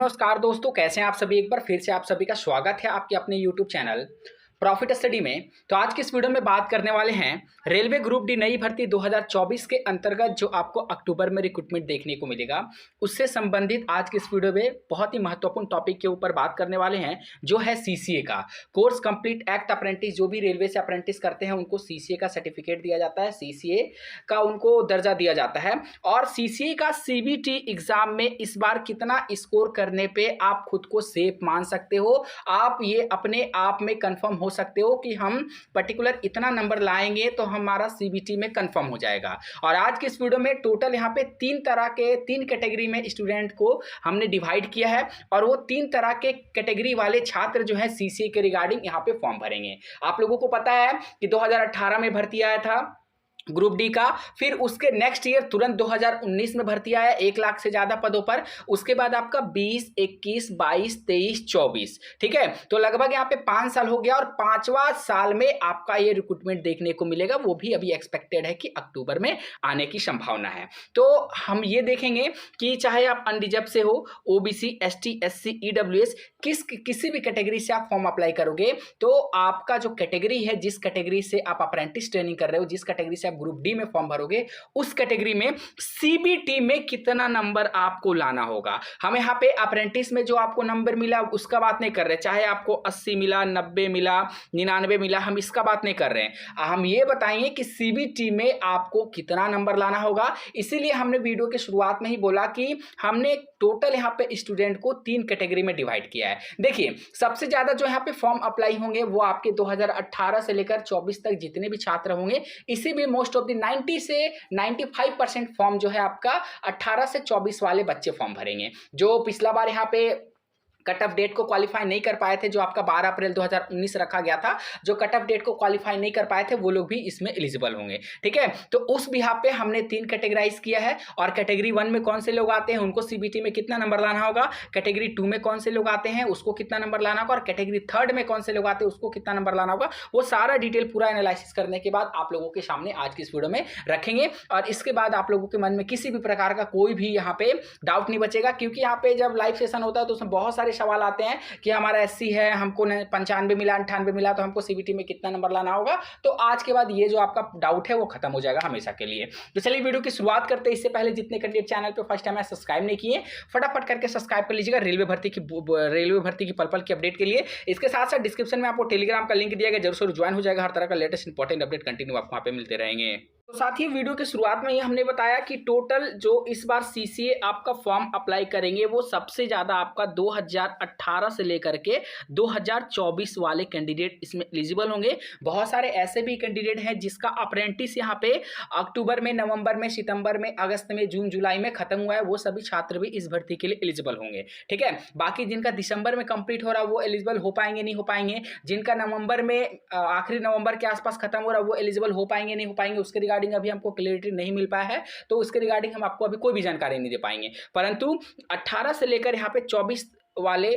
नमस्कार दोस्तों, कैसे हैं आप सभी। एक बार फिर से आप सभी का स्वागत है आपके अपने यूट्यूब चैनल प्रॉफिट स्टडी में। तो आज की इस वीडियो में बात करने वाले हैं रेलवे ग्रुप डी नई भर्ती 2024 के अंतर्गत जो आपको अक्टूबर में रिक्रूटमेंट देखने को मिलेगा, उससे संबंधित आज की इस वीडियो में बहुत ही महत्वपूर्ण टॉपिक के ऊपर बात करने वाले हैं, जो है सीसीए का कोर्स कंप्लीट एक्ट अप्रेंटिस। जो भी रेलवे से अप्रेंटिस करते हैं उनको सीसीए का सर्टिफिकेट दिया जाता है, सीसीए का उनको दर्जा दिया जाता है। और सीसीए का सीबीटी एग्जाम में इस बार कितना स्कोर करने पे आप खुद को सेफ मान सकते हो, आप ये अपने आप में कंफर्म हो सकते हो कि हम पर्टिकुलर इतना नंबर लाएंगे तो हमारा सीबीटी में कंफर्म हो जाएगा। और आज के इस वीडियो में टोटल यहाँ पे तीन कैटेगरी में स्टूडेंट को हमने डिवाइड किया है, और वो तीन तरह के कैटेगरी वाले छात्र जो है सीसीए के रिगार्डिंग यहाँ पे फॉर्म भरेंगे। आप लोगों को पता है कि 2018 में भर्ती आया था ग्रुप डी का, फिर उसके नेक्स्ट ईयर तुरंत 2019 में भर्ती आया 1 लाख से ज्यादा पदों पर। उसके बाद आपका 20, 21, 22, 23, 24, ठीक है। तो लगभग यहाँ पे 5 साल हो गया, और 5वां साल में आपका ये रिक्रूटमेंट देखने को मिलेगा। वो भी अभी एक्सपेक्टेड है कि अक्टूबर में आने की संभावना है। तो हम ये देखेंगे कि चाहे आप अनरिजर्व से हो, ओबीसी, एसटी, एससी, ईडब्ल्यूएस, किसी भी कैटेगरी से आप फॉर्म अप्लाई करोगे तो आपका जो कैटेगरी है, जिस कैटेगरी से आप अप्रेंटिस ट्रेनिंग कर रहे हो, जिस कैटेगरी से ग्रुप डी में फॉर्म भरोगे, उस कैटेगरी में सीबीटी में कितना नंबर आपको लाना होगा। हम यहाँ पे अप्रेंटिस में जो आपको नंबर मिला उसका बात नहीं कर रहे, चाहे आपको 80 मिला, 90 मिला, 99 मिला, हम इसका बात नहीं कर रहे हैं। हम ये बताएंगे कि सीबीटी में आपको कितना नंबर लाना होगा। इसीलिए हमने वीडियो के शुरुआत में ही बोला कि हमने टोटल यहाँ पे स्टूडेंट को 3 कैटेगरी में डिवाइड किया है। देखिए, सबसे ज्यादा जो यहाँ पे फॉर्म अप्लाई होंगे वो आपके 2018 से लेकर 24 तक जितने भी छात्र होंगे, इसी में मोस्ट ऑफ द 90 से 95% फॉर्म जो है आपका 18 से 24 वाले बच्चे फॉर्म भरेंगे। जो पिछला बार यहाँ पे कट ऑफ डेट को क्वालिफाई नहीं कर पाए थे, जो आपका 12 अप्रैल 2019 रखा गया था, जो कट ऑफ डेट को क्वालिफाई नहीं कर पाए थे वो लोग भी इसमें एलिजिबल होंगे, ठीक है। तो उस बिहाफ पे हमने 3 कैटेगराइज किया है। और कैटेगरी 1 में कौन से लोग आते हैं उनको सीबीटी में कितना नंबर लाना होगा, कैटेगरी 2 में कौन से लोग आते हैं उसको कितना नंबर लाना होगा, और कैटेगरी 3 में कौन से लोग आते हैं उसको कितना नंबर लाना होगा, वो सारा डिटेल पूरा एनालिसिस करने के बाद आप लोगों के सामने आज की इस वीडियो में रखेंगे। और इसके बाद आप लोगों के मन में किसी भी प्रकार का कोई भी यहाँ पे डाउट नहीं बचेगा, क्योंकि यहाँ पे जब लाइव सेशन होता है तो उसमें बहुत सारे सवाल आते हैं कि हमारा एससी है, हमको 95 मिला, 98 मिला, तो हमको सीबीटी में कितना नंबर लाना होगा। तो आज के बाद ये जो आपका डाउट है वो खत्म हो जाएगा हमेशा के लिए। तो चलिए वीडियो की शुरुआत करते हैं। इससे पहले जितने कैंडिडेट चैनल पे फर्स्ट टाइम है सब्सक्राइब नहीं किए, फटाफट करके सब्सक्राइब कर लीजिएगा रेलवे भर्ती की पल की अपडेट के लिए। इसके साथ साथ डिस्क्रिप्शन में आपको टेलीग्राम का लिंक दिया गया, जरूर ज्वाइन हो जाएगा। हर तरह का लेटेस्ट इंपॉर्टेंट अपडेट कंटिन्यू आपको वहाँ पे मिलते रहेंगे। तो साथ ही वीडियो के शुरुआत में ये हमने बताया कि टोटल जो इस बार सीसीए आपका फॉर्म अप्लाई करेंगे वो सबसे ज़्यादा आपका 2018 से लेकर के 2024 वाले कैंडिडेट इसमें एलिजिबल होंगे। बहुत सारे ऐसे भी कैंडिडेट हैं जिसका अप्रेंटिस यहाँ पे अक्टूबर में, नवंबर में, सितंबर में, अगस्त में, जून, जुलाई में खत्म हुआ है, वो सभी छात्र भी इस भर्ती के लिए एलिजिबल होंगे, ठीक है। बाकी जिनका दिसंबर में कंप्लीट हो रहा है वो एलिजिबल हो पाएंगे नहीं हो पाएंगे, जिनका नवंबर में आखिरी नवंबर के आसपास खत्म हो रहा है वो एलिजिबल हो पाएंगे नहीं हो पाएंगे, उसके रिगार्डिंग अभी हमको क्लैरिटी नहीं मिल पाया है, तो उसके रिगार्डिंग हम आपको अभी कोई भी जानकारी नहीं दे पाएंगे। परंतु 18 से लेकर यहाँ पे 24 वाले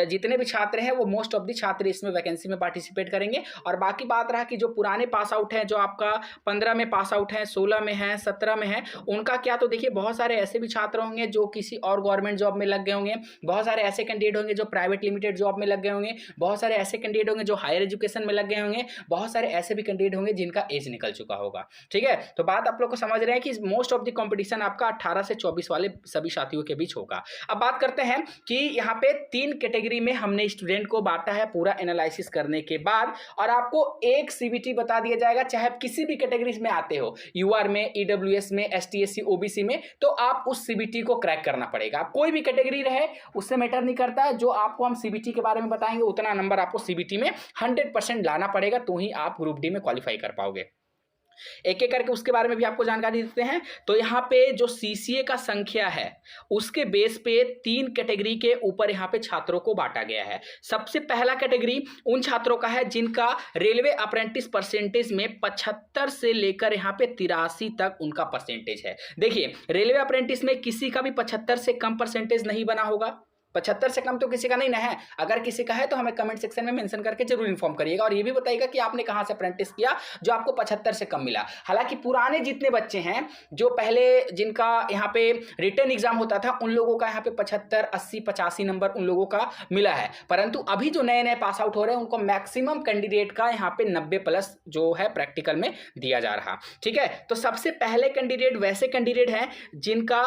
जितने भी छात्र हैं वो मोस्ट ऑफ द छात्र इसमें वैकेंसी में पार्टिसिपेट करेंगे। और बाकी बात रहा कि जो पुराने पास आउट हैं, जो आपका 15 में पास आउट हैं, 16 में हैं, 17 में हैं, उनका क्या, तो देखिए बहुत सारे ऐसे भी छात्र होंगे जो किसी और गवर्नमेंट जॉब में लग गए होंगे, बहुत सारे ऐसे कैंडिडेट होंगे जो प्राइवेट लिमिटेड जॉब में लग गए होंगे, बहुत सारे ऐसे कैंडिडेट होंगे जो हायर एजुकेशन में लग गए होंगे, बहुत सारे ऐसे भी कैंडिडेट होंगे जिनका एज निकल चुका होगा, ठीक है। तो बात आप लोग को समझ रहे हैं कि मोस्ट ऑफ द कॉम्पिटिशन आपका 18 से 24 वाले सभी साथियों के बीच होगा। अब बात करते हैं कि यहाँ पे 3 कैटेगरी में हमने स्टूडेंट को बांटा है पूरा एनालिसिस करने के बाद, और आपको एक सीबीटी बता दिया जाएगा, चाहे आप किसी भी कैटेगरी में आते हो, यूआर में, ईडब्ल्यूएस में, एसटी, एससी, ओबीसी में, तो आप उस सीबीटी को क्रैक करना पड़ेगा। आप कोई भी कैटेगरी रहे उससे मैटर नहीं करता है, जो आपको हम सीबीटी के बारे में बताएंगे उतना नंबर आपको सीबीटी में 100% लाना पड़ेगा, तो ही आप ग्रुप डी में क्वालिफाई कर पाओगे। एक एक करके उसके बारे में भी आपको जानकारी देते हैं। तो यहाँ पे जो सीसीए का संख्या है उसके बेस पे 3 कैटेगरी के ऊपर यहाँ पे छात्रों को बांटा गया है। सबसे पहला कैटेगरी उन छात्रों का है जिनका रेलवे अप्रेंटिस परसेंटेज में 75 से लेकर यहाँ पे 83 तक उनका परसेंटेज है। देखिए, रेलवे अप्रेंटिस में किसी का भी 75 से कम परसेंटेज नहीं बना होगा, 75 से कम तो किसी का नहीं ना है। अगर किसी का है तो हमें कमेंट सेक्शन में मेंशन करके जरूर इन्फॉर्म करिएगा और ये भी बताइएगा कि आपने कहां से अप्रेंटिस किया जो आपको 75 से कम मिला। हालांकि पुराने जितने बच्चे हैं जो पहले जिनका यहाँ पे रिटर्न एग्जाम होता था उन लोगों का यहाँ पे 75, 80, 85 नंबर उन लोगों का मिला है, परंतु अभी जो नए नए पास आउट हो रहे हैं उनको मैक्सिमम कैंडिडेट का यहाँ पे 90 प्लस जो है प्रैक्टिकल में दिया जा रहा। ठीक है, तो सबसे पहले कैंडिडेट वैसे कैंडिडेट हैं जिनका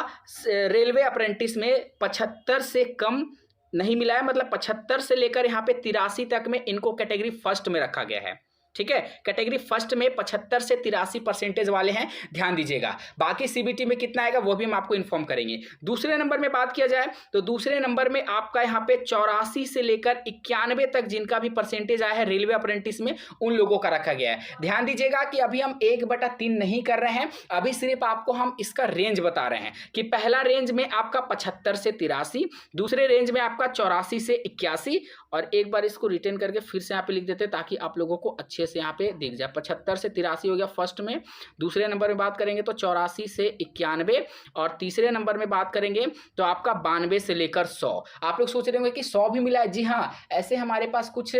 रेलवे अप्रेंटिस में 75 से कम नहीं मिला है, मतलब 75 से लेकर यहाँ पे 83 तक में इनको कैटेगरी फर्स्ट में रखा गया है। ठीक है, कैटेगरी फर्स्ट में 75 से 83% वाले हैं, ध्यान दीजिएगा। बाकी सीबीटी में कितना आएगा वो भी हम आपको इन्फॉर्म करेंगे। दूसरे नंबर में बात किया जाए तो दूसरे नंबर में आपका यहाँ पे 84 से लेकर 91 तक जिनका भी परसेंटेज आया है रेलवे अप्रेंटिस में उन लोगों का रखा गया है। ध्यान दीजिएगा कि अभी हम 1/3 नहीं कर रहे हैं, अभी सिर्फ आपको हम इसका रेंज बता रहे हैं कि पहला रेंज में आपका 75 से 83, दूसरे रेंज में आपका 84 से 81, और एक बार इसको रिटर्न करके फिर से यहाँ पे लिख देते हैं ताकि आप लोगों को अच्छे से यहाँ पे दिख जाए। 75 से 83 हो गया फर्स्ट में, दूसरे नंबर में बात करेंगे तो 84 से 91, और तीसरे नंबर में बात करेंगे तो आपका 92 से लेकर 100। आप लोग सोच रहे होंगे कि 100 भी मिला है। जी हाँ, ऐसे हमारे पास कुछ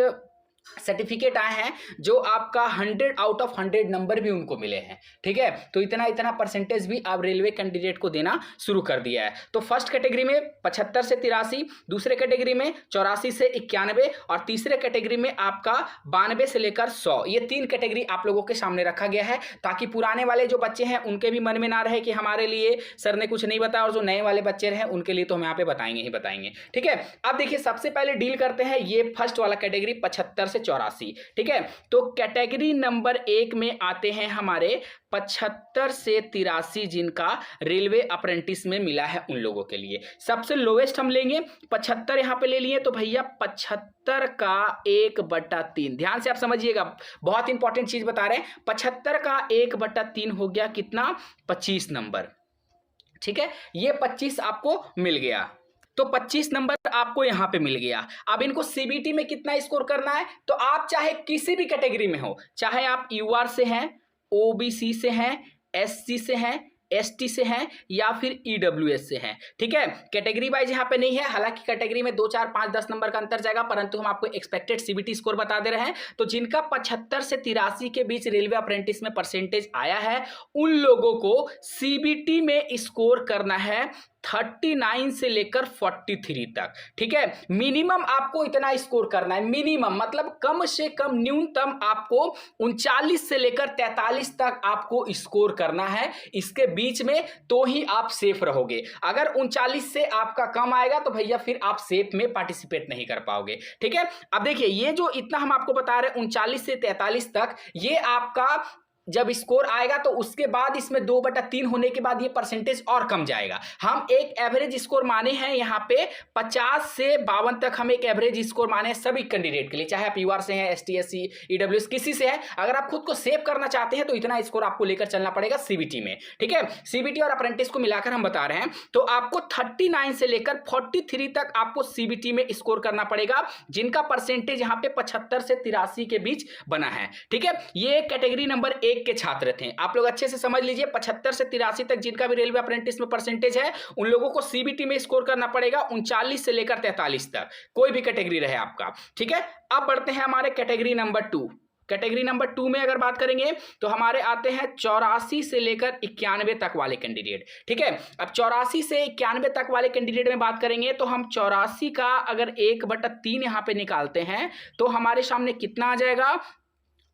सर्टिफिकेट आए हैं जो आपका 100 आउट ऑफ 100 नंबर भी उनको मिले हैं। ठीक है, तो इतना परसेंटेज भी आप रेलवे कैंडिडेट को देना शुरू कर दिया है। तो फर्स्ट कैटेगरी में 75 से 83, दूसरे कैटेगरी में 84 से 91, और तीसरे कैटेगरी में आपका 92 से लेकर 100। ये 3 कैटेगरी आप लोगों के सामने रखा गया है ताकि पुराने वाले जो बच्चे हैं उनके भी मन में ना रहे कि हमारे लिए सर ने कुछ नहीं बताया, और जो नए वाले बच्चे रहे उनके लिए तो हम यहाँ पे बताएंगे ही बताएंगे। ठीक है, अब देखिए सबसे पहले डील करते हैं ये फर्स्ट वाला कैटेगरी 75 से 84। ठीक है, तो कैटेगरी नंबर 1 में आते हैं हमारे 75 से 83 जिनका रेलवे अप्रेंटिस में मिला है उन लोगों के लिए। सबसे लोवेस्ट हम लेंगे 75 यहां पे ले लिए, तो भैया 75 का 1/3, ध्यान से आप समझिएगा, बहुत इंपॉर्टेंट चीज बता रहे हैं। 75 का 1/3 हो गया कितना, 25 नंबर। ठीक है, ये 25 आपको मिल गया, तो 25 नंबर आपको यहां पे मिल गया। अब इनको सीबीटी में कितना स्कोर करना है, तो आप चाहे किसी भी कैटेगरी में हो, चाहे आप यूआर से हैं, ओबीसी से हैं, एससी से हैं, एसटी से हैं, या फिर ईडब्ल्यूएस से हैं। ठीक है, कैटेगरी वाइज यहाँ पे नहीं है, हालांकि कैटेगरी में 2, 4, 5, 10 नंबर का अंतर जाएगा, परंतु हम आपको एक्सपेक्टेड सीबीटी स्कोर बता दे रहे हैं। तो जिनका 75 से 83 के बीच रेलवे अप्रेंटिस में परसेंटेज आया है उन लोगों को सीबीटी में स्कोर करना है 39 से लेकर 43 तक। ठीक है, मिनिमम आपको इतना स्कोर करना है, मिनिमम मतलब कम से कम न्यूनतम आपको 39 से लेकर 43 तक आपको स्कोर करना है, इसके बीच में तो ही आप सेफ रहोगे। अगर 39 से आपका कम आएगा तो भैया फिर आप सेफ में पार्टिसिपेट नहीं कर पाओगे। ठीक है, अब देखिए ये जो इतना हम आपको बता रहे हैं 39 से 43 तक, ये आपका जब स्कोर आएगा तो उसके बाद इसमें 2/3 होने के बाद ये परसेंटेज और कम जाएगा। हम एक एवरेज स्कोर माने हैं यहाँ पे 50 से 52 तक, हम एक एवरेज स्कोर माने हैं सभी कैंडिडेट के लिए, चाहे आप यूआर से हैं, एसटी, एससी, ईडब्ल्यूएस किसी से है। अगर आप खुद को सेव करना चाहते हैं तो इतना स्कोर आपको लेकर चलना पड़ेगा सीबीटी में। ठीक है, सीबीटी और अप्रेंटिस को मिलाकर हम बता रहे हैं, तो आपको 39 से लेकर 43 तक आपको सीबीटी में स्कोर करना पड़ेगा, जिनका परसेंटेज यहाँ पे 75 से 83 के बीच बना है। ठीक है, ये कैटेगरी नंबर 1 के छात्र थे, आप लोग अच्छे से समझ लीजिए। 75 से 83 तक जिनका भी रेलवे अप्रेंटिस में परसेंटेज है उन लोगों को सीबीटी में स्कोर करना पड़ेगा 39 से लेकर 43 तक, कोई भी कैटेगरी रहे आपका। ठीक है, अब बढ़ते हैं हमारे कैटेगरी नंबर 2। कैटेगरी नंबर 2 में अगर बात करेंगे तो हमारे आते हैं 84 से लेकर 91 तक वाले कैंडिडेट। ठीक है, अब 84 से 91 तक वाले कैंडिडेट में बात करेंगे तो हम 84 का अगर 1/3 यहां पे निकालते हैं तो हमारे सामने कितना आ जाएगा,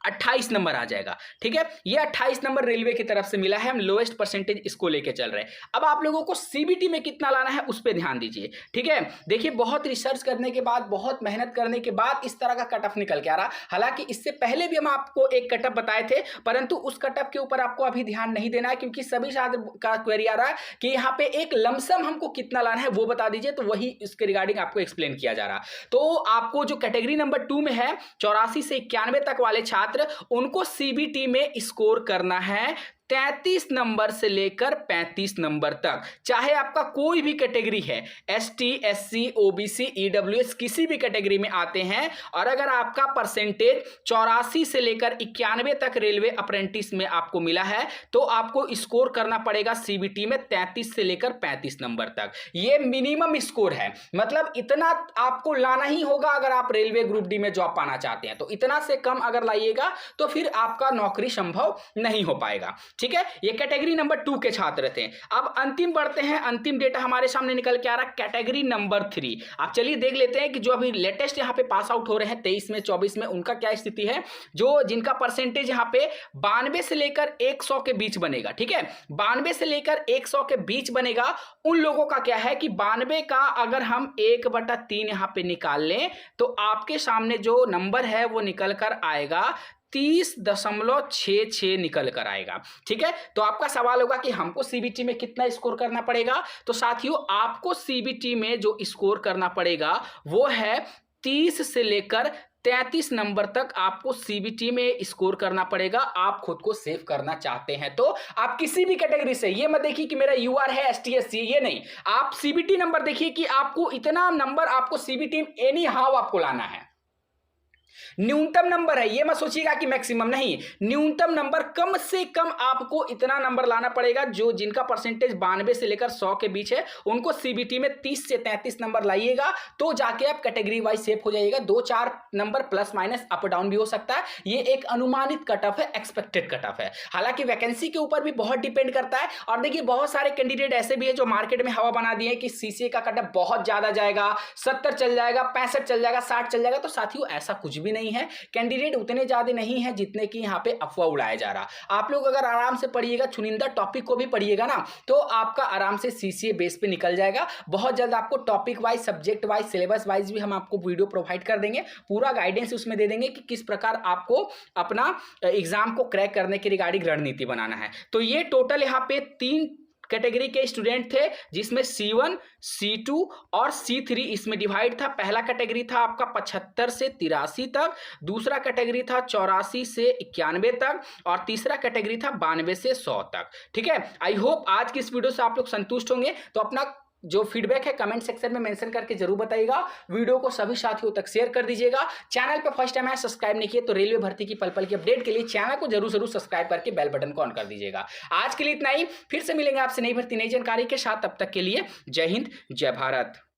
28 नंबर आ जाएगा। ठीक है, ये 28 नंबर रेलवे की तरफ से मिला है, हम लोएस्ट परसेंटेज इसको लेके चल रहे हैं। अब आप लोगों को सीबीटी में कितना लाना है उस पर ध्यान दीजिए। ठीक है, देखिए बहुत रिसर्च करने के बाद, बहुत मेहनत करने के बाद इस तरह का कटअप निकल के आ रहा। हालांकि इससे पहले भी हम आपको एक कटअप बताए थे, परंतु उस कटअप के ऊपर आपको अभी ध्यान नहीं देना है, क्योंकि सभी छात्र का क्वेरी आ रहा है कि यहाँ पे एक लमसम हमको कितना लाना है वो बता दीजिए, तो वही इसके रिगार्डिंग आपको एक्सप्लेन किया जा रहा। तो आपको जो कैटेगरी नंबर 2 में है 84 से 91 तक वाले छात्र, उनको सीबीटी में स्कोर करना है 33 नंबर से लेकर 35 नंबर तक, चाहे आपका कोई भी कैटेगरी है, एसटी, एससी, ओबीसी, ईडब्ल्यूएस, किसी भी कैटेगरी में आते हैं, और अगर आपका परसेंटेज 84 से लेकर 91 तक रेलवे अप्रेंटिस में आपको मिला है तो आपको स्कोर करना पड़ेगा सीबीटी में 33 से लेकर 35 नंबर तक। ये मिनिमम स्कोर है, मतलब इतना आपको लाना ही होगा अगर आप रेलवे ग्रुप डी में जॉब पाना चाहते हैं। तो इतना से कम अगर लाइएगा तो फिर आपका नौकरी संभव नहीं हो पाएगा। ठीक है, ये कैटेगरी नंबर 2 के छात्र थे। अब अंतिम बढ़ते हैं, अंतिम डेटा हमारे सामने निकल के आ रहा है कैटेगरी नंबर 3। आप चलिए देख लेते हैं कि जो अभी लेटेस्ट यहाँ पे पास आउट हो रहे हैं 23 में 24 में, उनका क्या स्थिति है। जो जिनका परसेंटेज यहाँ पे 92 से लेकर 100 के बीच बनेगा, ठीक है, 92 से लेकर 100 के बीच बनेगा, उन लोगों का क्या है कि 92 का अगर हम 1/3 यहाँ पे निकाल लें तो आपके सामने जो नंबर है वो निकल कर आएगा 30.66 निकल कर आएगा। ठीक है, तो आपका सवाल होगा कि हमको सीबीटी में कितना स्कोर करना पड़ेगा। तो साथियों, आपको सीबीटी में जो स्कोर करना पड़ेगा वो है 30 से लेकर 33 नंबर तक आपको सीबीटी में स्कोर करना पड़ेगा। आप खुद को सेव करना चाहते हैं तो आप किसी भी कैटेगरी से, ये मत देखिए कि मेरा यूआर है, एसटी, एससी, ये नहीं, आप सीबीटी नंबर देखिए कि आपको इतना नंबर आपको सीबीटी एनी हाउ आपको लाना है। न्यूनतम नंबर है, ये मत सोचिएगा कि मैक्सिमम, नहीं, न्यूनतम नंबर, कम से कम आपको इतना नंबर लाना पड़ेगा। जो जिनका परसेंटेज 92 से लेकर 100 के बीच है उनको सीबीटी में 30 से 33 नंबर लाइएगा तो जाके आप कैटेगरी वाइज सेफ हो जाइएगा। 2-4 number plus minus up down भी हो सकता है, ये एक अनुमानित कट ऑफ है, एक्सपेक्टेड कट ऑफ है। हालांकि वैकेंसी के ऊपर भी बहुत डिपेंड करता है। और देखिए बहुत सारे कैंडिडेट ऐसे भी है जो मार्केट में हवा बना दिए कि सीसीए का कट ऑफ बहुत ज्यादा जाएगा, 70 चल जाएगा, 65 चल जाएगा, 60 चल जाएगा। तो साथियों ऐसा कुछ भी नहीं है, कैंडिडेट उतने ज्यादा नहीं है जितने कि यहाँ पे अफवाह उड़ाया जा रहा। आप लोग अगर आराम से पढ़िएगा, चुनिंदा टॉपिक को भी पढ़िएगा ना, तो आपका आराम से सीसीए बेस पे निकल जाएगा। बहुत जल्द आपको topic wise, subject wise, syllabus wise भी हम आपको वीडियो प्रोवाइड कर देंगे, पूरा गाइडेंस उसमें दे देंगे कि किस प्रकार आपको अपना एग्जाम को क्रैक करने की रिगार्डिंग रणनीति बनाना है। तो ये टोटल यहाँ पे 3 कैटेगरी के स्टूडेंट थे जिसमें C1, C2 और C3 इसमें डिवाइड था। पहला कैटेगरी था आपका 75 से 83 तक, दूसरा कैटेगरी था 84 से 91 तक, और तीसरा कैटेगरी था 92 से 100 तक। ठीक है, आई होप आज की इस वीडियो से आप लोग संतुष्ट होंगे। तो अपना जो फीडबैक है कमेंट सेक्शन में मेंशन करके जरूर बताइएगा। वीडियो को सभी साथियों तक शेयर कर दीजिएगा। चैनल पे फर्स्ट टाइम है, सब्सक्राइब नहीं किए तो रेलवे भर्ती की पल पल की अपडेट के लिए चैनल को जरूर सब्सक्राइब करके बेल बटन को ऑन कर दीजिएगा। आज के लिए इतना ही, फिर से मिलेंगे आपसे नई भर्ती नई जानकारी के साथ। तब तक के लिए जय हिंद, जय भारत।